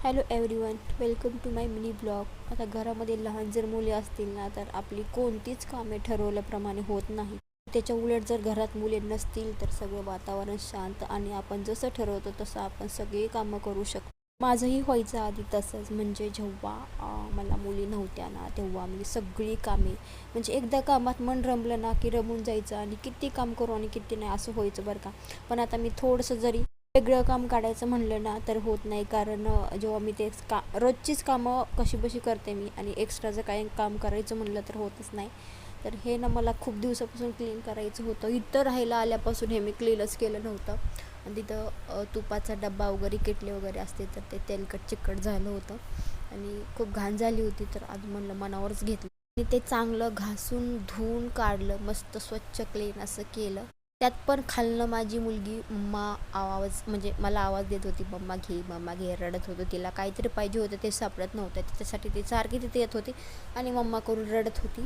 Hello everyone, welcome to my mini blog. आता घरामध्ये लहान जर मुले असतील ना, तर आपली कोणतीच कामे ठरवल्याप्रमाणे होत नाही. त्याच्या उलट जर घरात मुले नसतील तर सगळं वातावरण शांत आणि आपण जसं ठरवतो तसं आपण सगळी कामं करू शकतो. माझंही व्हायचं आधी तसंच. म्हणजे जेव्हा मला मुली नव्हत्या ना, तेव्हा मी सगळी कामे म्हणजे एकदा कामात मन रमलं ना की रमून जायचं आणि किती काम करू आणि किती नाही असं व्हायचं बरं का. पण आता मी थोडंसं जरी वेगळं काम काढायचं म्हणलं ना तर होत नाही. कारण जेव्हा मी ते रोजचीच कामं कशीबशी करते मी आणि एक्स्ट्राचं काही काम करायचं म्हणलं तर होतच नाही. तर हे ना मला खूप दिवसापासून क्लीन करायचं होतं. इथं राहायला आल्यापासून हे मी क्लीनच केलं नव्हतं. आणि तिथं तुपाचा डब्बा वगैरे किटली वगैरे असते तर ते तेलकट चिकट झालं होतं आणि खूप घाण झाली होती. तर आज म्हणलं मनावरच घेतलं आणि ते चांगलं घासून धुवून काढलं, मस्त स्वच्छ क्लीन असं केलं. त्यात पण खालनं माझी मुलगी मम्मा आवाज म्हणजे मला आवाज देत होती, मम्मा घे, रडत होतं. तिला काहीतरी पाहिजे होतं, ते सापडत नव्हतं. त्याच्यासाठी ती सारखी तिथे येत होती आणि मम्मा करून रडत होती.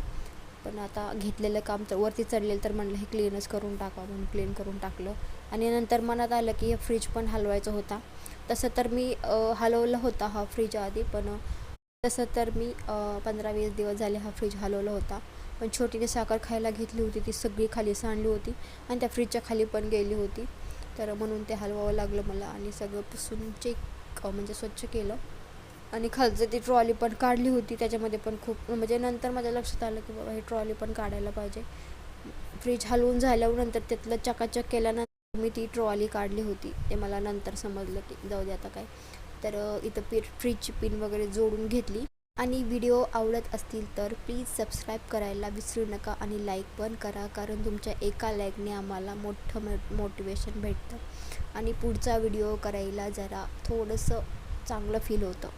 पण आता घेतलेलं काम तर वरती चढलेलं तर म्हणलं हे क्लीनच करून टाका म्हणून क्लीन करून टाकलं. आणि नंतर मनात आलं की हे फ्रीज पण हलवायचं होता. तसं तर मी हलवलं होता हा फ्रीज आधी, पण तसं तर मी 15-20 दिवस झाले हा फ्रीज हलवला होता. पण छोटीने साखर खायला घेतली होती, ती सगळी खाली सांडली होती आणि त्या फ्रीजच्या खाली पण गेली होती. तर म्हणून ते हलवावं लागलं मला आणि सगळं पुसून म्हणजे स्वच्छ केलं. आणि खालचं ती ट्रॉली पण काढली होती. त्याच्यामध्ये पण खूप म्हणजे नंतर माझ्या लक्षात आलं की बाबा ही ट्रॉली पण काढायला पाहिजे. फ्रीज हलवून झाल्यावर नंतर त्यातलं चकाचक केल्यानंतर मी ती ट्रॉली काढली होती. ते मला नंतर समजलं की जाऊ दे आता काय. तर इथं फ्रीजची पिन वगैरे जोडून घेतली. आणि व्हिडिओ आवडत असतील तर प्लीज सबस्क्राईब करायला विसरू नका आणि लाईक पण करा. कारण तुमच्या एका लाईकने आम्हाला मोठं मोटिवेशन भेटतं आणि पुढचा व्हिडिओ करायला जरा थोडंसं चांगलं फील होतं.